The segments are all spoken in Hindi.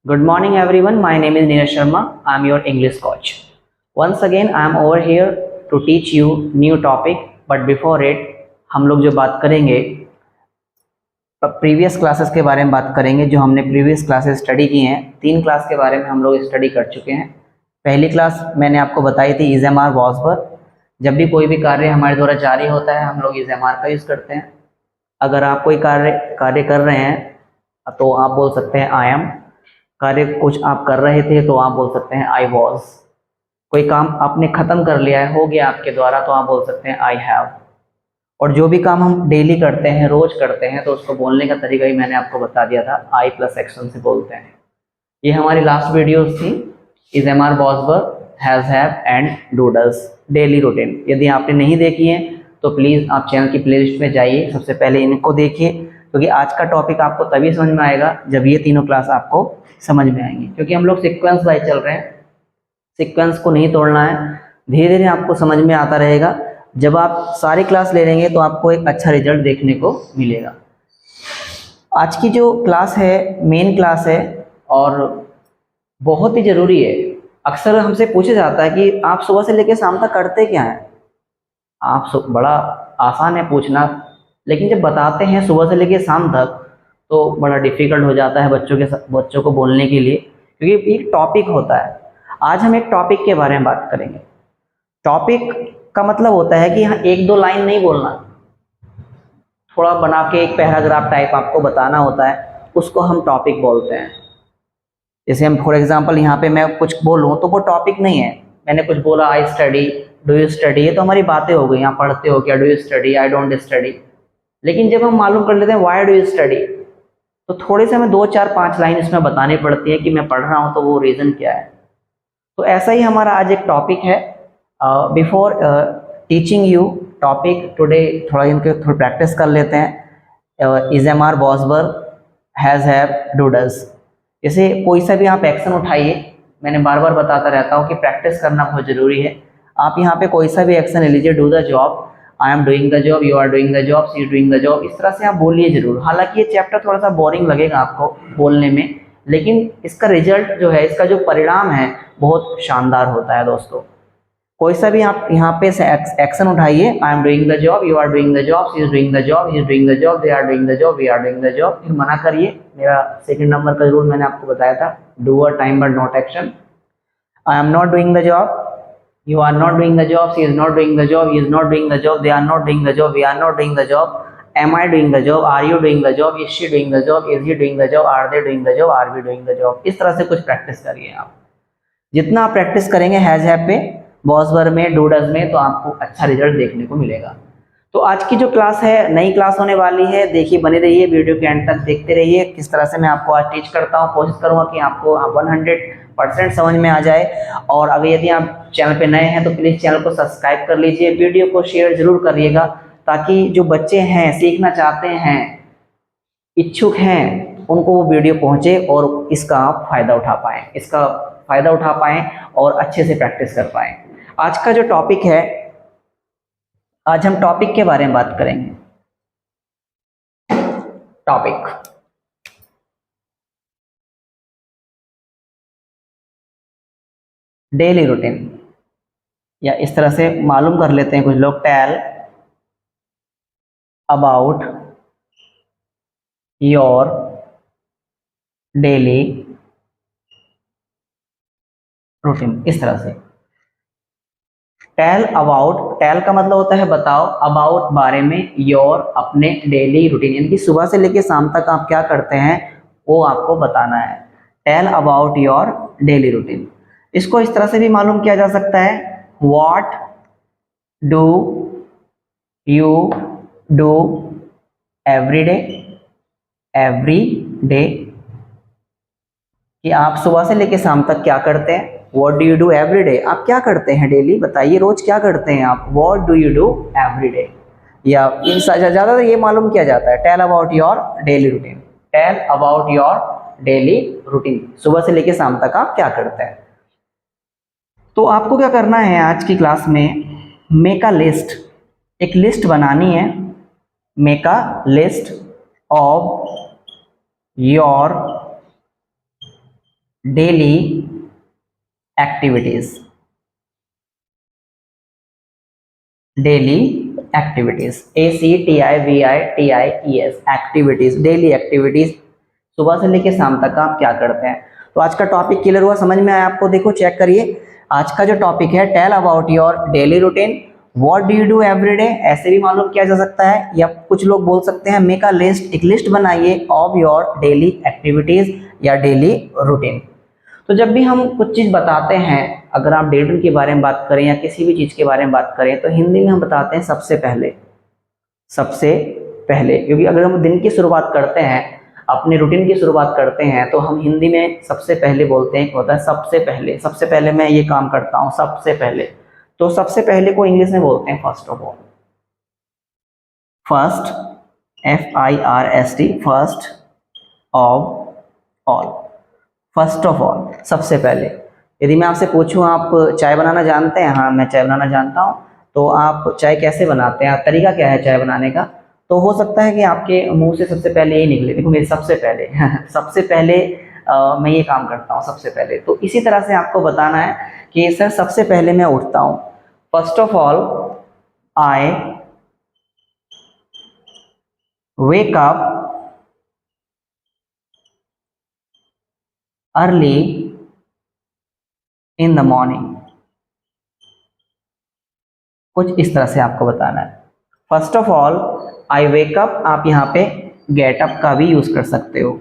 Good morning everyone, my name is Neeraj Sharma. I am your English coach. Once again I am over here to teach you new topic, but before it हम लोग जो बात करेंगे प्रीवियस क्लासेस के बारे में बात करेंगे। जो हमने प्रीवियस क्लासेस स्टडी की हैं, 3 क्लास के बारे में हम लोग स्टडी कर चुके हैं। पहली क्लास मैंने आपको बताई थी इज एम आर वॉसवर। जब भी कोई भी कार्य हमारे द्वारा जारी होता है हम लोग इज एम आर का यूज़ करते हैं। अगर आप कोई कार्य कर रहे हैं तो आप बोल सकते हैं आई एम। कार्य कुछ आप कर रहे थे तो आप बोल सकते हैं आई वॉज। कोई काम आपने ख़त्म कर लिया है, हो गया आपके द्वारा, तो आप बोल सकते हैं आई हैव। और जो भी काम हम डेली करते हैं, रोज करते हैं, तो उसको बोलने का तरीका ही मैंने आपको बता दिया था, आई प्लस एक्शन से बोलते हैं। ये हमारी लास्ट वीडियोस थी, is am are was verb, has have and do does, daily routine. यदि आपने नहीं देखी है तो प्लीज़ आप चैनल की प्लेलिस्ट में जाइए, सबसे पहले इनको देखिए, क्योंकि आज का टॉपिक आपको तभी समझ में आएगा जब ये तीनों क्लास आपको समझ में आएंगी। क्योंकि हम लोग सीक्वेंस वाइज चल रहे हैं, सीक्वेंस को नहीं तोड़ना है, धीरे धीरे आपको समझ में आता रहेगा। जब आप सारी क्लास ले लेंगे तो आपको एक अच्छा रिजल्ट देखने को मिलेगा। आज की जो क्लास है मेन क्लास है और बहुत ही ज़रूरी है। अक्सर हमसे पूछा जाता है कि आप सुबह से लेकर शाम तक करते क्या हैं। बड़ा आसान है पूछना, लेकिन जब बताते हैं सुबह से लेकर शाम तक तो बड़ा डिफ़िकल्ट हो जाता है बच्चों को बोलने के लिए, क्योंकि एक टॉपिक होता है। आज हम एक टॉपिक के बारे में बात करेंगे। टॉपिक का मतलब होता है कि यहाँ 1-2 लाइन नहीं बोलना, थोड़ा बना के एक पैराग्राफ टाइप आपको बताना होता है, उसको हम टॉपिक बोलते हैं। जैसे हम फॉर एग्जांपल यहाँ पे मैं कुछ बोलूँ तो वो टॉपिक नहीं है। मैंने कुछ बोला I study, do you study, ये तो हमारी बातें हो गई। यहाँ पढ़ते हो क्या, do you study, I don't study. लेकिन जब हम मालूम कर लेते हैं वाई डू यू स्टडी, तो थोड़े से हमें 2-4-5 लाइन इसमें बतानी पड़ती है कि मैं पढ़ रहा हूँ तो वो रीज़न क्या है। तो ऐसा ही हमारा आज एक टॉपिक है। Before teaching you topic today, थोड़ा इनके थोड़ी प्रैक्टिस कर लेते हैं। Is am are was verb, has have do does. जैसे कोई सा भी आप एक्शन उठाइए, मैंने बार बार बताता रहता हूँ कि प्रैक्टिस करना बहुत ज़रूरी है। आप यहाँ पे कोई सा भी एक्शन ले लीजिए, do the job, I am doing the job, you are doing the job, she is doing the job, इस तरह से आप बोलिए जरूर। हालांकि ये चैप्टर थोड़ा सा बोरिंग लगेगा आपको बोलने में, लेकिन इसका रिजल्ट जो है, इसका जो परिणाम है बहुत शानदार होता है दोस्तों। कोई सा भी आप यहाँ पे एक्शन उठाइए, I am doing the job, you are doing the job, she is doing the job, he is doing the job, they are doing the job, we are doing the job, फिर मना करिए। मेरा सेकंड नंबर का रूल मैंने आपको बताया था, do a time but not action. I am not doing the job, you are not doing the job, she is not doing the job, he is not doing the job, they are not doing the job, we are not doing the job, am I doing the job, are you doing the job, is she doing the job, is he doing the job, are they doing the job, are we doing the job। इस तरह से कुछ प्रैक्टिस करिए आप। जितना आप प्रैक्टिस करेंगे हैज हैव पे, वॉज वर्ब में, डू डज में, तो आपको अच्छा रिजल्ट देखने को मिलेगा। तो आज की जो क्लास है नई क्लास होने वाली है, देखिए बने रहिए, वीडियो के एंड तक देखते रहिए किस तरह से मैं आपको आज टीच करता हूँ। कोशिश करूँगा कि आपको 100% समझ में आ जाए। और अगर यदि आप चैनल पे नए हैं तो प्लीज़ चैनल को सब्सक्राइब कर लीजिए, वीडियो को शेयर जरूर करिएगा, ताकि जो बच्चे हैं, सीखना चाहते हैं, इच्छुक हैं, उनको वो वीडियो पहुँचे और इसका आप फ़ायदा उठा पाएँ और अच्छे से प्रैक्टिस कर पाएँ। आज का जो टॉपिक है, आज हम टॉपिक के बारे में बात करेंगे। टॉपिक डेली रूटीन, या इस तरह से मालूम कर लेते हैं कुछ लोग, tell about your daily routine. इस तरह से टेल अबाउट, टेल का मतलब होता है बताओ, अबाउट बारे में, योर अपने डेली रूटीन, यानी कि सुबह से लेकर शाम तक आप क्या करते हैं वो आपको बताना है। Tell about your daily routine. इसको इस तरह से भी मालूम किया जा सकता है, what do you do every day, कि आप सुबह से लेकर शाम तक क्या करते हैं। What do you do every day, आप क्या करते हैं डेली, बताइए रोज क्या करते हैं आप। What do you do every day, या इन ज़्यादातर ये मालूम किया जाता है, tell about your daily routine, tell about your daily routine, सुबह से लेकर शाम तक आप क्या करते हैं। तो आपको क्या करना है आज की क्लास में, मेक अ लिस्ट, एक लिस्ट बनानी है। Make a list of your daily activities, daily activities, ACTIVITIES, activities, daily activities, सुबह से लेकर शाम तक आप क्या करते हैं। तो आज का टॉपिक क्लियर हुआ, समझ में आया आपको। देखो चेक करिए, आज का जो टॉपिक है tell about your daily routine, what do you do every day, ऐसे भी मालूम किया जा सकता है, या कुछ लोग बोल सकते हैं मेक अ लिस्ट, एक लिस्ट बनाइए ऑफ योर डेली एक्टिविटीज या डेली रूटीन। तो जब भी हम कुछ चीज़ बताते हैं, अगर आप डेली रूटीन के बारे में बात करें या किसी भी चीज़ के बारे में बात करें, तो हिंदी में हम बताते हैं सबसे पहले, सबसे पहले। क्योंकि अगर हम दिन की शुरुआत करते हैं, अपने रूटीन की शुरुआत करते हैं, तो हम हिंदी में सबसे पहले बोलते हैं, होता है सबसे पहले, सबसे पहले मैं ये काम करता हूँ, सबसे पहले। तो सबसे पहले को इंग्लिश में बोलते हैं first of all, first, FIRST, first of all, first of all, सबसे पहले। यदि मैं आपसे पूछूं आप चाय बनाना जानते हैं, हाँ मैं चाय बनाना जानता हूं, तो आप चाय कैसे बनाते हैं, तरीका क्या है चाय बनाने का, तो हो सकता है कि आपके मुंह से सबसे पहले यही निकले, देखो मेरे सबसे पहले सबसे पहले मैं ये काम करता हूँ सबसे पहले। तो इसी तरह से आपको बताना है कि सर सबसे पहले मैं उठता हूँ, first of all I wake up early in the morning, कुछ इस तरह से आपको बताना है। First of all I wake up, आप यहाँ पे गेट अप का भी यूज कर सकते हो,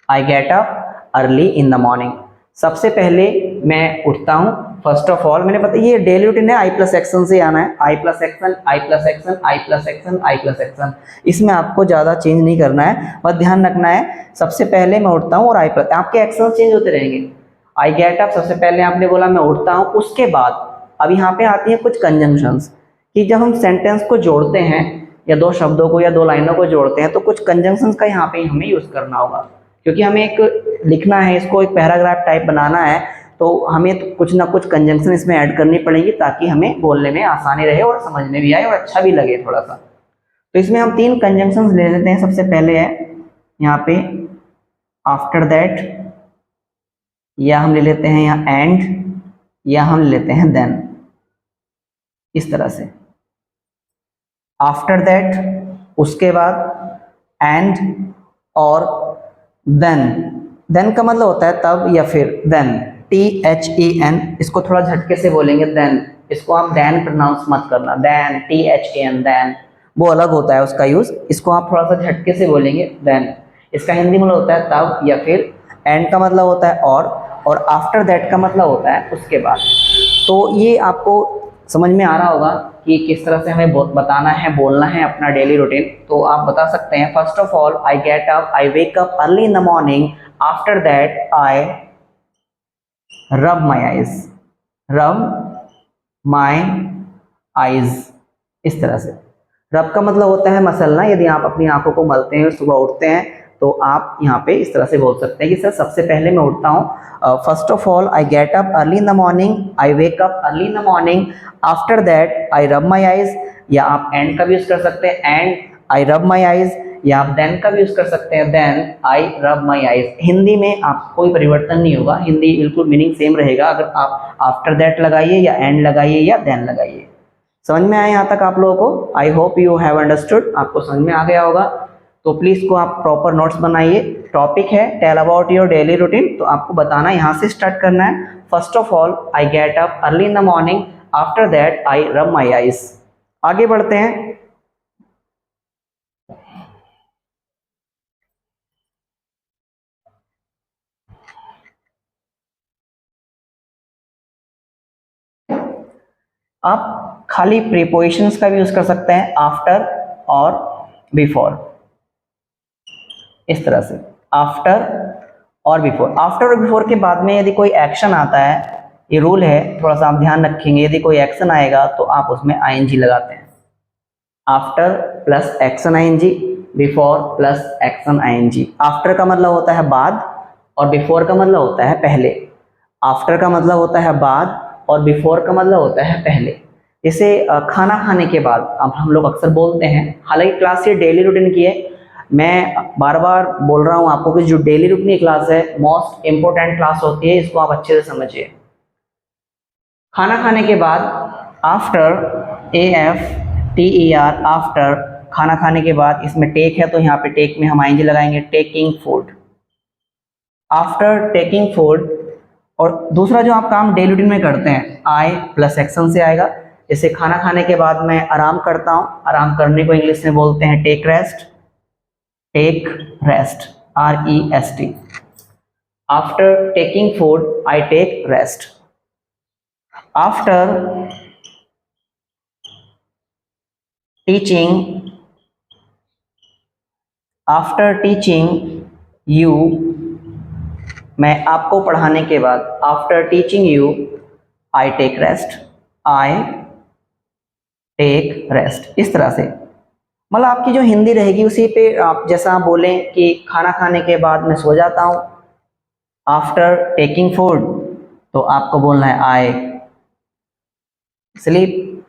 आई get up early in the morning, सबसे पहले मैं उठता हूँ। फर्स्ट ऑफ ऑल मैंने बताया ये डेली रूटीन है, आई प्लस एक्शन से आना है, आई प्लस एक्शन, आई प्लस एक्शन, आई प्लस एक्शन, आई प्लस एक्शन, इसमें आपको ज़्यादा चेंज नहीं करना है, बस ध्यान रखना है सबसे पहले मैं उठता हूँ और आई प्लस, आपके एक्शन चेंज होते रहेंगे। आई गेट अप, सबसे पहले आपने बोला मैं उठता हूँ, उसके बाद अब यहाँ पे आती है कुछ कंजंक्शंस, कि जब हम सेंटेंस को जोड़ते हैं या दो शब्दों को या दो लाइनों को जोड़ते हैं, तो कुछ कंजंक्शंस का यहाँ पे हमें यूज करना होगा, क्योंकि हमें एक लिखना है, इसको एक पैराग्राफ टाइप बनाना है, तो हमें तो कुछ ना कुछ कंजंक्शन इसमें ऐड करनी पड़ेगी, ताकि हमें बोलने में आसानी रहे और समझ में भी आए और अच्छा भी लगे थोड़ा सा। तो इसमें हम तीन कंजंक्शंस ले लेते हैं। सबसे पहले है यहाँ पे आफ्टर दैट, या हम ले लेते हैं यहाँ एंड, या हम ले लेते हैं देन, इस तरह से। आफ्टर दैट, उसके बाद, एंड और देन। देन का मतलब होता है तब या फिर, देन, THEN, इसको थोड़ा झटके से बोलेंगे देन, इसको आप देन प्रोनाउंस मत करना, देन, THEN, देन, वो अलग होता है उसका यूज, इसको आप थोड़ा सा झटके से बोलेंगे देन। इसका हिंदी मतलब होता है तब या फिर, एंड का मतलब होता है और आफ्टर दैट का मतलब होता है उसके बाद। तो ये आपको समझ में आ रहा होगा कि किस तरह से हमें बताना है, बोलना है अपना डेली रूटीन। तो आप बता सकते हैं first of all I get up, I wake up early in the morning, after that I rub my eyes, रब माई आईज, इस तरह से। रब का मतलब होता है मसलना, यदि आप अपनी आंखों को मलते हैं सुबह उठते हैं, तो आप यहाँ पे इस तरह से बोल सकते हैं कि सर सबसे पहले मैं उठता हूँ, first of all I get up early in the morning, I wake up early in the morning, after that I rub my eyes, या आप एंड का भी यूज कर सकते हैं, and I rub my eyes, या आप देन का भी यूज कर सकते हैं, then I rub my eyes. Hindi में आप कोई परिवर्तन नहीं होगा, हिंदी बिल्कुल मीनिंग सेम रहेगा, अगर आप आफ्टर दैट लगाइए या एंड लगाइए या देन लगाइए। समझ में आया यहाँ तक आप लोगों को? I hope you have understood, आपको समझ में आ गया होगा। तो प्लीज को आप प्रॉपर नोट्स बनाइए। टॉपिक है tell about your daily routine, तो आपको बताना यहाँ से स्टार्ट करना है। First of all I get up early in the morning, after that I rub my eyes. आगे बढ़ते हैं। आप खाली प्रीपोजिशंस का भी यूज कर सकते हैं, आफ्टर और बिफोर, इस तरह से, आफ्टर और बिफोर। आफ्टर और बिफोर के बाद में यदि कोई एक्शन आता है, ये रूल है, थोड़ा सा आप ध्यान रखेंगे, यदि कोई एक्शन आएगा तो आप उसमें ING लगाते हैं। After plus action ING, before plus action ING। After का मतलब होता है बाद और बिफोर का मतलब होता है पहले। आफ्टर का मतलब होता है बाद और बिफोर का मतलब होता है पहले। जैसे खाना खाने के बाद अब हम लोग अक्सर बोलते हैं, हालांकि क्लास ये डेली रूटीन की है, मैं बार बार बोल रहा हूँ आपको कि जो डेली रूटीन क्लास है मोस्ट इम्पोर्टेंट क्लास होती है, इसको आप अच्छे से समझिए। खाना खाने के बाद, आफ्टर, AFTER, आफ्टर, खाना खाने के बाद, इसमें टेक है तो यहाँ पे टेक में हम ING लगाएंगे, taking food, after taking food. और दूसरा जो आप काम डेली रूटीन में करते हैं, आई प्लस एक्शन से आएगा। जैसे खाना खाने के बाद मैं आराम करता हूँ, आराम करने को इंग्लिश में बोलते हैं take rest, take rest, REST। After taking food I take rest. After teaching, after teaching you, मैं आपको पढ़ाने के बाद, after teaching you I take rest, I take rest. इस तरह से मतलब आपकी जो हिंदी रहेगी उसी पे आप जैसा आप बोलें कि खाना खाने के बाद मैं सो जाता हूँ, आफ्टर टेकिंग फूड, तो आपको बोलना है आई स्लीप,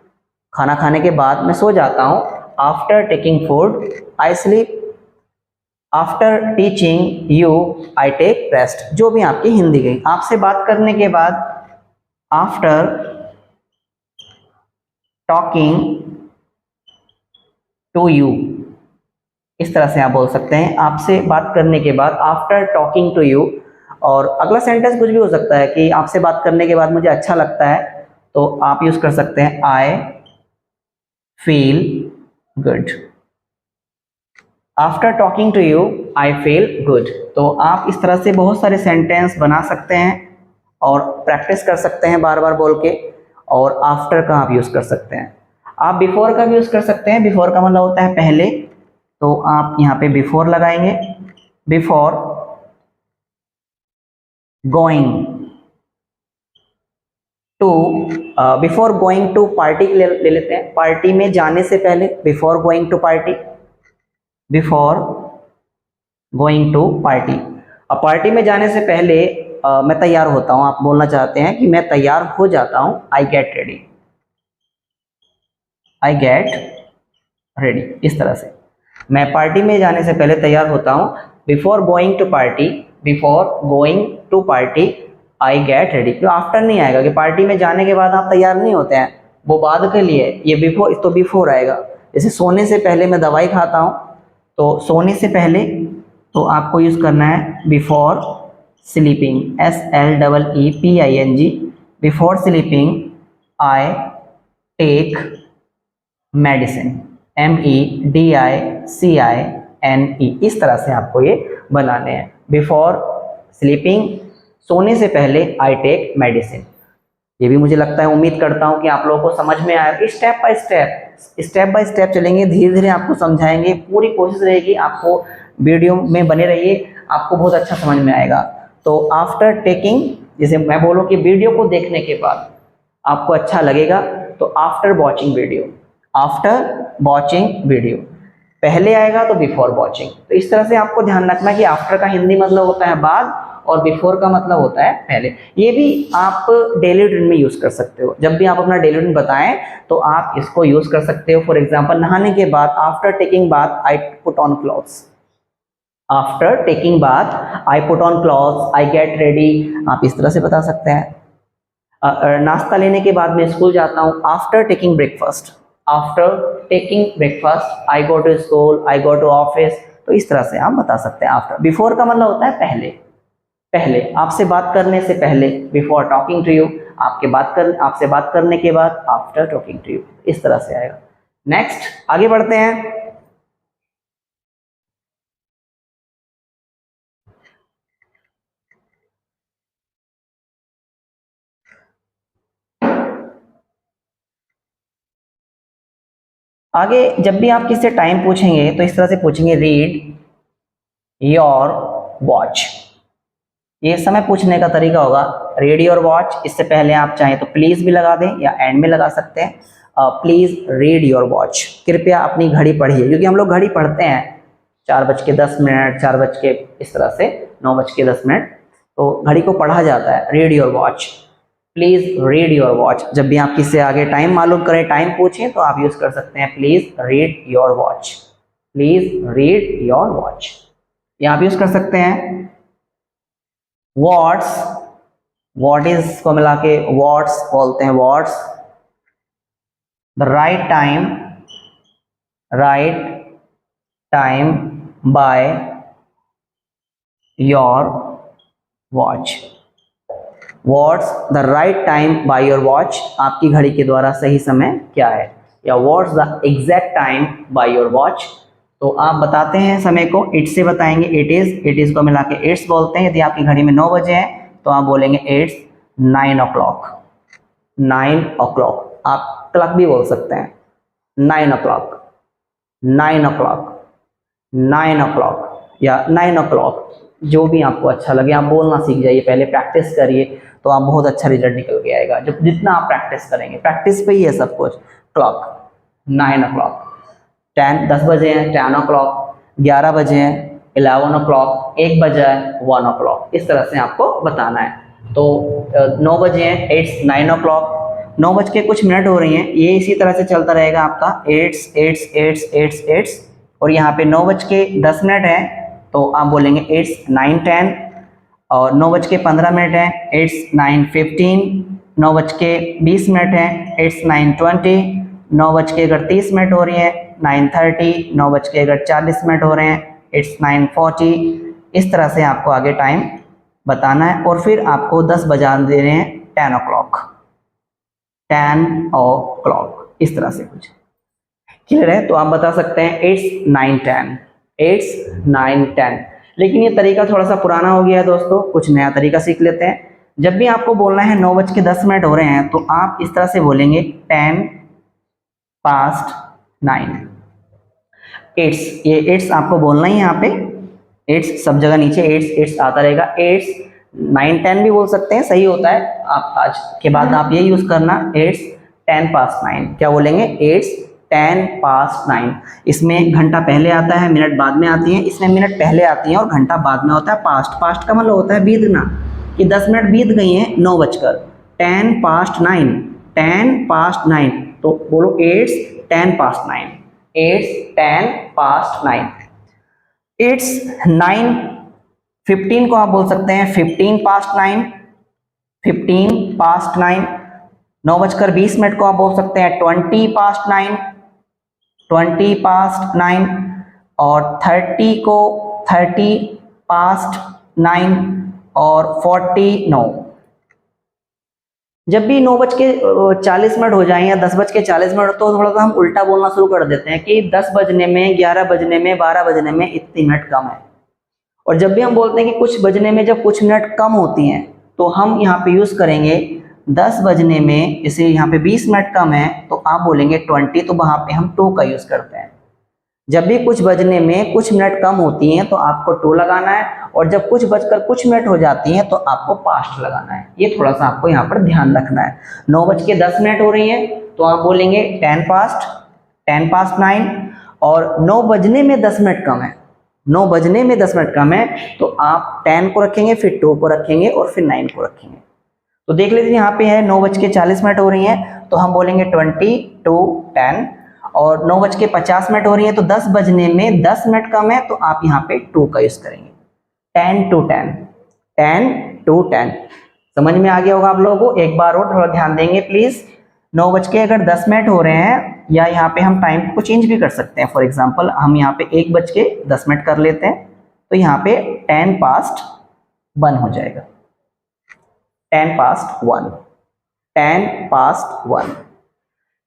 खाना खाने के बाद मैं सो जाता हूँ, after taking food I sleep, after teaching you I take rest. जो भी आपकी हिंदी गई, आपसे बात करने के बाद, आफ्टर टॉकिंग टू यू, इस तरह से आप बोल सकते हैं, आपसे बात करने के बाद, आफ्टर टॉकिंग टू यू। और अगला सेंटेंस कुछ भी हो सकता है कि आपसे बात करने के बाद मुझे अच्छा लगता है, तो आप यूज कर सकते हैं I feel good, after talking to you I feel good. तो आप इस तरह से बहुत सारे सेंटेंस बना सकते हैं और प्रैक्टिस कर सकते हैं बार बार बोल के। और आफ्टर का आप यूज कर सकते हैं, आप बिफोर का भी यूज कर सकते हैं। बिफोर का मतलब होता है पहले, तो आप यहाँ पे बिफोर लगाएंगे, before going to, before going to party ले लेते हैं, पार्टी में जाने से पहले, before going to party, before going to party. अब पार्टी में जाने से पहले मैं तैयार होता हूँ, आप बोलना चाहते हैं कि मैं तैयार हो जाता हूँ, आई गेट रेडी, आई गेट रेडी। इस तरह से मैं पार्टी में जाने से पहले तैयार होता हूँ, before going to party, before going to party I get ready. तो आफ्टर नहीं आएगा कि पार्टी में जाने के बाद आप तैयार नहीं होते हैं, वो बाद के लिए, ये बिफोर, तो बिफोर आएगा। जैसे सोने से पहले मैं दवाई खाता हूँ, तो सोने से पहले तो आपको यूज करना है before sleeping, SLEEPING, before sleeping I take medicine, MEDICINE। इस तरह से आपको ये बनाने हैं, बिफोर स्लीपिंग, सोने से पहले आई टेक मेडिसिन। ये भी मुझे लगता है, उम्मीद करता हूँ कि आप लोगों को समझ में आया। स्टेप बाय स्टेप चलेंगे, धीरे धीरे आपको समझाएंगे, पूरी कोशिश रहेगी आपको वीडियो में बने रहिए, आपको बहुत अच्छा समझ में आएगा। तो आफ्टर टेकिंग, जैसे मैं बोलूँ कि वीडियो को देखने के बाद आपको अच्छा लगेगा, तो after watching video, after watching video, पहले आएगा तो बिफोर वॉचिंग। तो इस तरह से आपको ध्यान रखना है कि आफ्टर का हिंदी मतलब होता है बाद और बिफोर का मतलब होता है पहले। ये भी आप डेली रूटीन में यूज कर सकते हो, जब भी आप अपना डेली रूटीन बताएं तो आप इसको यूज कर सकते हो। फॉर एग्जांपल, नहाने के बाद, after taking bath I put on clothes, after taking bath I put on clothes, I get ready, आप इस तरह से बता सकते हैं। नाश्ता लेने के बाद मैं स्कूल जाता हूँ, after taking breakfast, after taking breakfast I go to school, I go to office. तो इस तरह से आप बता सकते हैं आफ्टर। बिफोर का मतलब होता है पहले, पहले आपसे बात करने से पहले, बिफोर टॉकिंग टू यू, आपसे बात करने के बाद, आफ्टर टॉकिंग टू यू। इस तरह से आएगा। नेक्स्ट आगे बढ़ते हैं। आगे जब भी आप किससे टाइम पूछेंगे तो इस तरह से पूछेंगे, रीड योर वॉच। ये समय पूछने का तरीका होगा, रीड योर वॉच। इससे पहले आप चाहें तो प्लीज भी लगा दें या एंड में लगा सकते हैं। प्लीज रीड योर वॉच, कृपया अपनी घड़ी पढ़िए, क्योंकि हम लोग घड़ी पढ़ते हैं 4:10, 4 इस तरह से 9:10, तो घड़ी को पढ़ा जाता है। Read your watch, please read your watch. जब भी आप किससे आगे टाइम मालूम करें, टाइम पूछें, तो आप यूज कर सकते हैं please read your watch. Please read your watch. यहाँ पे यूज कर सकते हैं व्हाट्स, व्हाट इज को मिला के व्हाट्स बोलते हैं, what's the right time by your watch. What's the right time by your watch, आपकी घड़ी के द्वारा सही समय क्या है, या what's the exact time by your watch. तो आप बताते हैं समय को, इट से बताएंगे इट इज को मिला के इट्स बोलते हैं। यदि आपकी घड़ी में 9 बजे हैं तो आप बोलेंगे इट्स 9 o'clock, 9 o'clock। आप क्लॉक भी बोल सकते हैं, 9 o'clock, 9 o'clock, 9 o'clock या 9 o'clock, जो भी आपको अच्छा लगे आप बोलना सीख जाइए, पहले प्रैक्टिस करिए तो आप बहुत अच्छा रिजल्ट निकल के आएगा। जब जितना आप प्रैक्टिस करेंगे, प्रैक्टिस पे ही है सब कुछ। क्लॉक 9 o'clock, 10 बजे हैं 10 o'clock, 11 बजे हैं 11 o'clock, 1 बजा है 1 o'clock। इस तरह से आपको बताना है। तो 9 बजे हैं इट्स 9 o'clock, 9 बज के कुछ मिनट हो रही हैं, ये इसी तरह से चलता रहेगा आपका इट्स। और यहाँ पे 9 बज के 10 मिनट है तो आप बोलेंगे इट्स 9:10, और 9 बज के 15 मिनट है इट्स 9:15, 9 बज के 20 मिनट है इट्स 9:20, 9 बज के अगर 30 मिनट हो रही है 9:30, 9 बज के अगर 40 मिनट हो रहे हैं इट्स 9:40। इस तरह से आपको आगे टाइम बताना है। और फिर आपको 10 बजा दे रहे हैं 10 o'clock, 10 o'clock, इस तरह से कुछ क्लियर है। तो आप बता सकते हैं इट्स 9:10, इट्स 9:10। लेकिन ये तरीका थोड़ा सा पुराना हो गया है दोस्तों, कुछ नया तरीका सीख लेते हैं। जब भी आपको बोलना है 9 बज के 10 मिनट हो रहे हैं तो आप इस तरह से बोलेंगे 10 past 9। इट्स, ये इट्स आपको बोलना ही, यहाँ पे इट्स सब जगह नीचे इट्स आता रहेगा। इट्स 9:10 भी बोल सकते हैं, सही होता है। आप आज के बाद आप ये यूज करना, इट्स 10 past 9। क्या बोलेंगे, इट्स 10 past 9। इसमें घंटा पहले आता है, मिनट बाद में आती है। इसमें मिनट पहले आती है और घंटा बाद में होता है। पास्ट का मतलब होता है बीतना, कि 10 मिनट बीत गई हैं 9 बजकर, 10 past 9, 10 past 9। तो बोलो it's 10 past 9, it's 10 past 9। It's 9:15 को आप बोल सकते हैं 15 past 9, 15 past 9। 9 बजकर 20 मिनट को आप बोल सकते हैं 20 past 9, 20 past 9। और 30 को 30 past 9 और 49। जब भी 9 बज के 40 मिनट हो जाए या 10 बज के 40 मिनट, तो थोड़ा सा हम उल्टा बोलना शुरू कर देते हैं कि 10 बजने में, 11 बजने में, 12 बजने में इतनी मिनट कम है। और जब भी हम बोलते हैं कि कुछ बजने में जब कुछ मिनट कम होती हैं तो हम यहाँ पे यूज करेंगे 10 बजने में, जैसे यहाँ पे 20 मिनट कम है तो आप बोलेंगे 20, तो वहाँ पे हम 2 का यूज करते हैं। जब भी कुछ बजने में कुछ मिनट कम होती हैं तो आपको 2 लगाना है, और जब कुछ बजकर कुछ मिनट हो जाती हैं तो आपको पास्ट लगाना है। ये थोड़ा सा आपको यहाँ पर ध्यान रखना है। 9 बज के 10 मिनट हो रही हैं तो आप बोलेंगे 10 past 9। और 9 बजने में 10 मिनट कम है, 9 बजने में 10 मिनट कम है तो आप 10 को रखेंगे, फिर 2 को रखेंगे और फिर 9 को रखेंगे। तो देख लीजिए यहाँ पे है 9 बज के 40 मिनट हो रही हैं तो हम बोलेंगे 20 to 10। और 9 बज के 50 मिनट हो रही है तो 10 बजने में 10 मिनट कम है तो आप यहाँ पे 2 का यूज करेंगे, 10 to 10, 10 to 10। समझ में आ गया होगा आप लोगों को। एक बार और थोड़ा ध्यान देंगे प्लीज। 9 बज के अगर 10 मिनट हो रहे हैं, या यहाँ पे हम टाइम को चेंज भी कर सकते हैं। फॉर एग्जांपल हम यहाँ पे 1 बज के 10 मिनट कर लेते हैं तो यहाँ पे 10 past 1 हो जाएगा, 10 past 1, 10 past 1।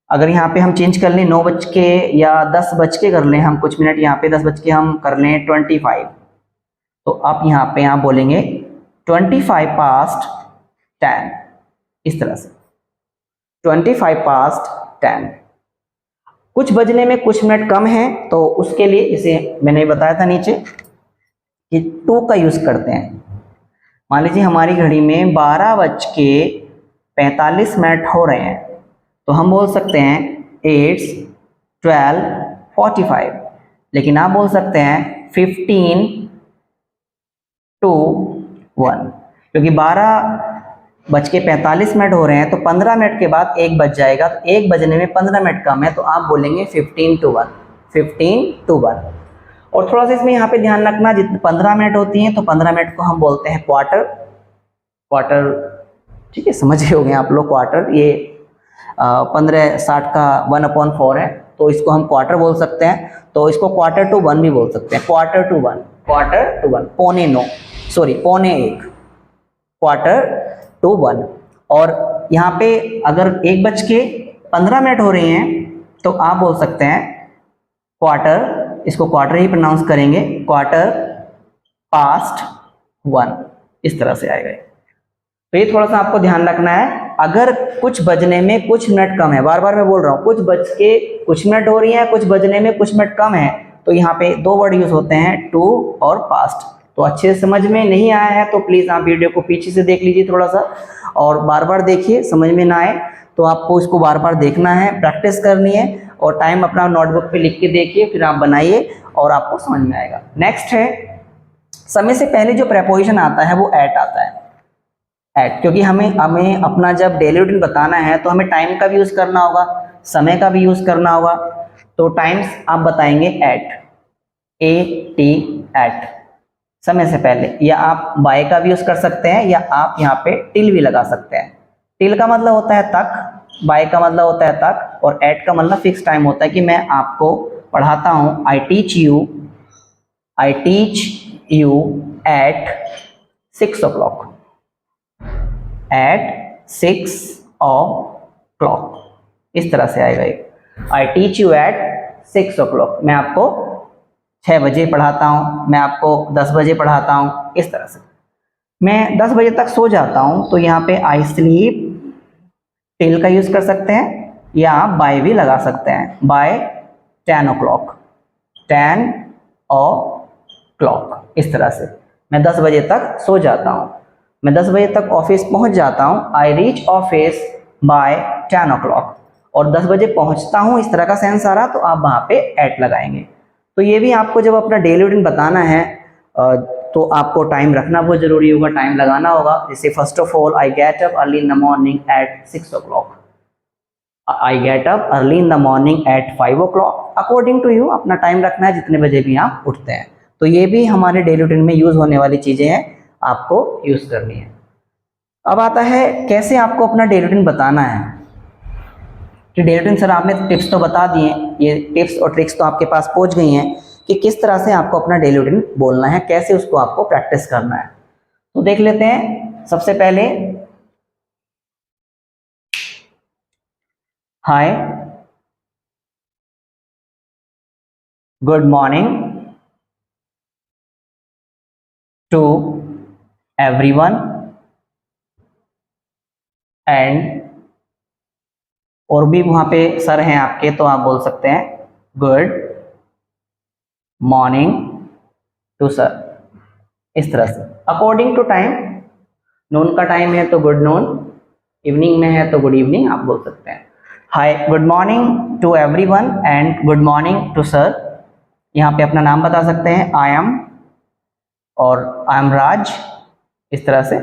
अगर यहाँ पे हम चेंज कर लें 9 बज के या 10 बज के कर लें हम कुछ मिनट, यहाँ पे 10 बज के हम कर लें 25, तो आप यहाँ पे आप बोलेंगे 25 past 10। इस तरह से 25 past 10। कुछ बजने में कुछ मिनट कम है तो उसके लिए इसे मैंने बताया था नीचे कि 2 का यूज करते हैं। मान लीजिए हमारी घड़ी में 12 बज के 45 मिनट हो रहे हैं तो हम बोल सकते हैं इट्स 12:45। लेकिन आप बोल सकते हैं 15 to 1, क्योंकि 12 बज के 45 मिनट हो रहे हैं तो 15 मिनट के बाद 1 बज जाएगा, तो 1 बजने में 15 मिनट कम है तो आप बोलेंगे 15 to 1, 15 to 1। और थोड़ा सा इसमें यहाँ पे ध्यान रखना, जितने 15 मिनट होती हैं तो 15 मिनट को हम बोलते हैं क्वार्टर। क्वार्टर, ठीक है, समझ गए होंगे आप लोग। क्वार्टर ये 15-60 का 1/4 है, तो इसको हम क्वार्टर बोल सकते हैं। तो इसको क्वार्टर टू 1 भी बोल सकते हैं, क्वार्टर टू 1, क्वार्टर टू 1, पौने 9, सॉरी पौने 1, क्वार्टर टू 1। और यहाँ पे अगर 1:15 हो रही हैं तो आप बोल सकते हैं क्वार्टर, इसको क्वार्टर ही प्रोनाउंस करेंगे, क्वार्टर पास्ट 1, इस तरह से आएगा। तो ये थोड़ा सा आपको ध्यान रखना है। अगर कुछ बजने में कुछ मिनट कम है, बार बार मैं बोल रहा हूँ, कुछ बज के कुछ मिनट हो रही है, कुछ बजने में कुछ मिनट कम है, तो यहाँ पे 2 वर्ड यूज होते हैं, टू और पास्ट। तो अच्छे से समझ में नहीं आया है तो प्लीज आप वीडियो को पीछे से देख लीजिए थोड़ा सा, और बार बार देखिए। समझ में ना आए तो आपको इसको बार बार देखना है, प्रैक्टिस करनी है, और टाइम अपना नोटबुक पे लिख के देखिए, फिर आप बनाइए और आपको समझ में आएगा। नेक्स्ट है, समय से पहले जो प्रेपोजिशन आता है वो एट आता है। एट, क्योंकि हमें अपना जब डेली रूटीन बताना है तो हमें टाइम का भी यूज करना होगा, समय का भी यूज करना होगा। तो टाइम्स आप बताएंगे एट, AT, एट, समय से पहले, या आप बाय का भी यूज कर सकते हैं, या आप यहाँ पे टिल भी लगा सकते हैं। टिल का मतलब होता है तक, बाय का मतलब होता है तक, और एट का मतलब फिक्स टाइम होता है कि मैं आपको पढ़ाता हूँ। I teach you at 6 o'clock, at 6 o'clock, इस तरह से आएगा ये। आई टीच यू एट 6 o'clock, मैं आपको 6 बजे पढ़ाता हूँ, मैं आपको 10 बजे पढ़ाता हूँ, इस तरह से। मैं 10 बजे तक सो जाता हूँ, तो यहाँ पे आई स्लीप टिल का यूज कर सकते हैं, या आप बाय भी लगा सकते हैं, बाय 10 o'clock, 10 o'clock, इस तरह से। मैं 10 बजे तक सो जाता हूँ, मैं 10 बजे तक ऑफिस पहुँच जाता हूँ, I reach office by 10 o'clock, और 10 बजे पहुँचता हूँ, इस तरह का सेंस आ रहा, तो आप वहाँ पे एट लगाएंगे। तो ये भी आपको जब अपना डेली रूटीन बताना है तो आपको टाइम रखना बहुत जरूरी होगा, टाइम लगाना होगा। जैसे first of all, I get up early in the morning at 6 o'clock, I get up early in the morning at 5 o'clock, according to you अपना टाइम रखना है जितने बजे भी आप उठते हैं। तो ये भी हमारे डेली रूटीन में यूज होने वाली चीजें हैं, आपको यूज करनी है। अब आता है कैसे आपको अपना डेली रूटीन बताना है। कि डेली रूटीन सर आपने टिप्स तो बता दिए, ये टिप्स और ट्रिक्स तो आपके पास पहुंच गई हैं कि किस तरह से आपको अपना डेली रूटीन बोलना है, कैसे उसको आपको प्रैक्टिस करना है। तो देख लेते हैं। सबसे पहले, hi, good morning to everyone, and, और भी वहां पे सर हैं आपके तो आप बोल सकते हैं गुड मॉर्निंग टू सर, इस तरह से अकॉर्डिंग टू टाइम। नून का टाइम है तो गुड नून, इवनिंग में है तो गुड इवनिंग आप बोल सकते हैं। Hi, good morning to everyone and good morning to sir. यहाँ पे अपना नाम बता सकते हैं, आई एम, और आई एम राज, इस तरह से,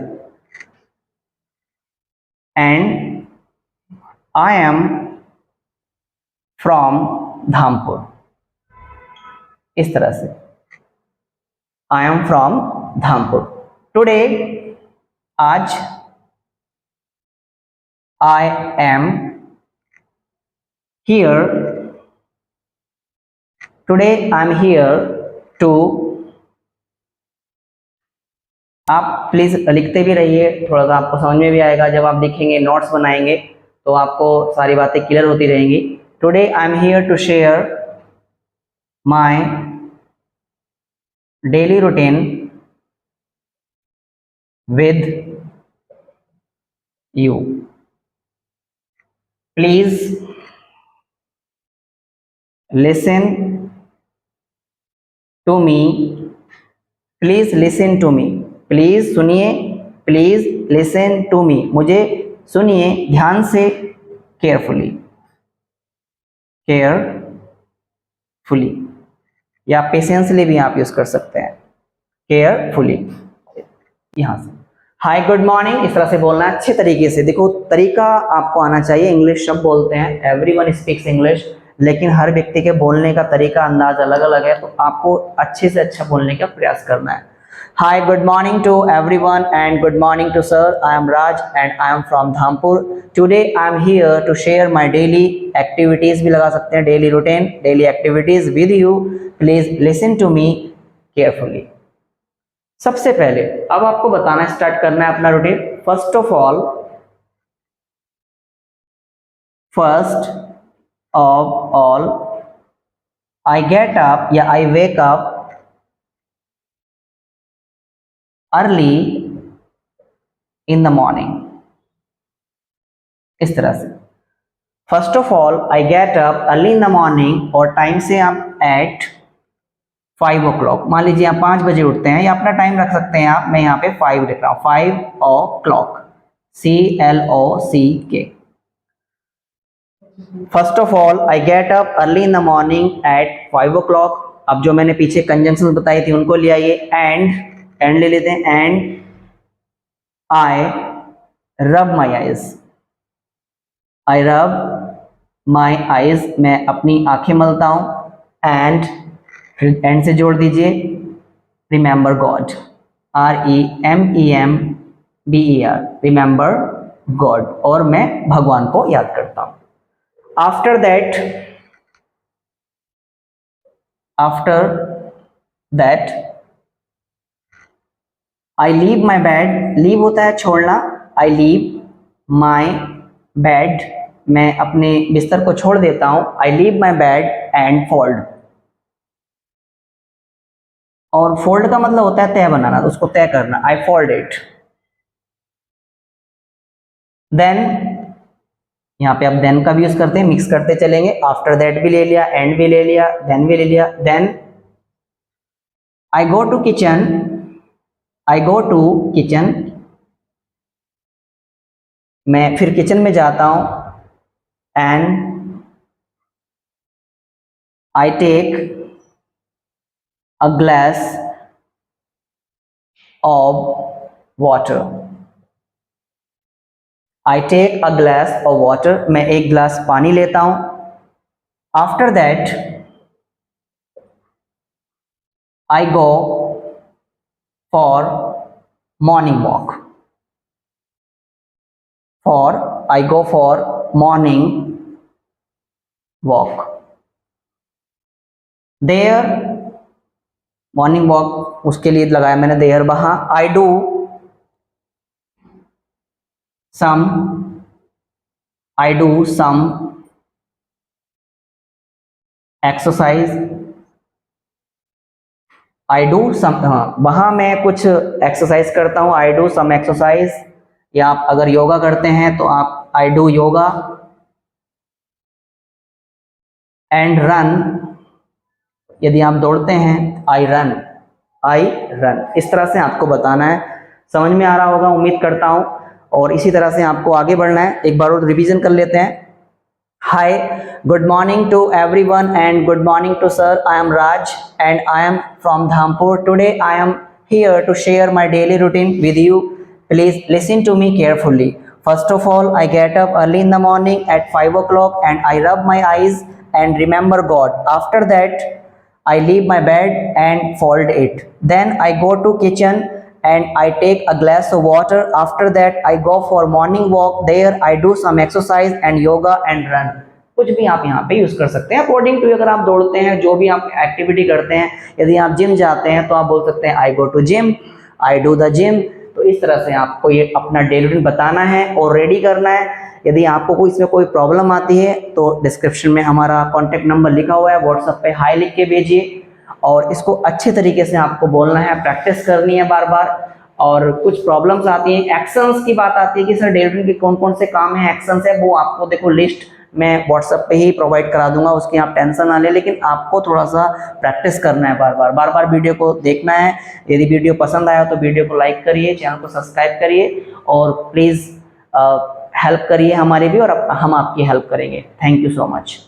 and I am from Dhampur, इस तरह से, I am from Dhampur. Today, आज, I am here, today I am here to. आप प्लीज लिखते भी रहिए, थोड़ा सा आपको समझ में भी आएगा। जब आप लिखेंगे, नोट्स बनाएंगे, तो आपको सारी बातें क्लियर होती रहेंगी। Today I am here to share my daily routine with you, please listen to me, please listen to me, please सुनिए, प्लीज लिसन टू मी, मुझे सुनिए ध्यान से, केयरफुली, केयरफुली, या पेशेंसली भी आप यूज कर सकते हैं, केयरफुली, यहां से। हाय, गुड मॉर्निंग, इस तरह से बोलना है अच्छे तरीके से। देखो, तरीका आपको आना चाहिए। इंग्लिश शब्द बोलते हैं, एवरीवन स्पीक्स इंग्लिश, लेकिन हर व्यक्ति के बोलने का तरीका अंदाज अलग अलग है, तो आपको अच्छे से अच्छा बोलने का प्रयास करना है। Hi, good morning to everyone and good morning to sir. I am Raj and I am from Dhampur. Today I am here to share my daily activities भी लगा सकते हैं, daily routine, daily activities with you. Please listen to me carefully. सबसे पहले अब आपको बताना स्टार्ट करना है अपना routine. First of all I get up या I wake up early in the morning। इस तरह से first of all I get up early in the morning, और टाइम से आप एट 5 o'clock। मान लीजिए आप 5 बजे उठते हैं या अपना टाइम रख सकते हैं आप, मैं यहाँ पे 5 लिख रहा हूँ, 5 o'clock, CLOCK। First of all I get up early in the morning at 5 o'clock। अब जो मैंने पीछे कंजंक्शन बताई थी उनको ले आइए, एंड ले लेते हैं, and I rub my eyes, I rub my eyes, मैं अपनी आंखें मलता हूं, एंड से जोड़ दीजिए remember God, REMEMBER, remember God, और मैं भगवान को याद करता हूं। After that I leave my bed, leave होता है छोड़ना, आई लीव माई बेड, मैं अपने बिस्तर को छोड़ देता हूं, I leave my bed and fold, और फोल्ड का मतलब होता है तय बनाना, तो उसको तय करना, आई फोल्ड इट। देन यहाँ पे आप देन का भी यूज करते हैं, मिक्स करते चलेंगे, आफ्टर दैट भी ले लिया, एंड भी ले लिया, देन भी ले लिया। Then I go to kitchen, मैं फिर किचन में जाता हूं, and I take a glass of water, I take a glass of water, मैं एक ग्लास पानी लेता हूं। After that I go for morning walk, I go for morning walk। There, morning walk उसके लिए लगाया मैंने देयर, वहां I do some exercise, वहां मैं कुछ एक्सरसाइज करता हूं, I do some exercise, या आप अगर योगा करते हैं तो आप I do yoga. And run, यदि आप दौड़ते हैं I run। इस तरह से आपको बताना है। समझ में आ रहा होगा उम्मीद करता हूं, और इसी तरह से आपको आगे बढ़ना है। एक बार और रिवीजन कर लेते हैं। Hi, good morning to everyone and good morning to sir. I am Raj and I am from Dhampur. Today I am here to share my daily routine with you. Please listen to me carefully. First of all, I get up early in the morning at 5 o'clock and I rub my eyes and remember God. After that, I leave my bed and fold it. Then I go to kitchen and I take a glass of water. After that, I go for morning walk. There I do some exercise and yoga and run. कुछ भी आप यहाँ पे यूज कर सकते हैं अकॉर्डिंग टू, अगर आप दौड़ते हैं, जो भी आप एक्टिविटी करते हैं, यदि आप जिम जाते हैं तो आप बोल सकते हैं I go to gym, I do the gym. तो इस तरह से आपको ये अपना डेली रूटीन बताना है और रेडी करना है। यदि आपको कोई इसमें कोई प्रॉब्लम आती है तो डिस्क्रिप्शन में हमारा कॉन्टैक्ट नंबर लिखा हुआ है, व्हाट्सएप पे हाई लिख के भेजिए, और इसको अच्छे तरीके से आपको बोलना है, प्रैक्टिस करनी है बार बार। और कुछ प्रॉब्लम्स आती हैं, एक्शंस की बात आती है कि सर डेली रूटीन के कौन कौन से काम है, एक्शंस है, वो आपको देखो लिस्ट मैं व्हाट्सएप पे ही प्रोवाइड करा दूंगा, उसकी आप टेंशन ना लें, लेकिन आपको थोड़ा सा प्रैक्टिस करना है, बार बार वीडियो को देखना है। यदि वीडियो पसंद आया तो वीडियो को लाइक करिए, चैनल को सब्सक्राइब करिए, और प्लीज़ हेल्प करिए हमारी भी, और हम आपकी हेल्प करेंगे। Thank you so much.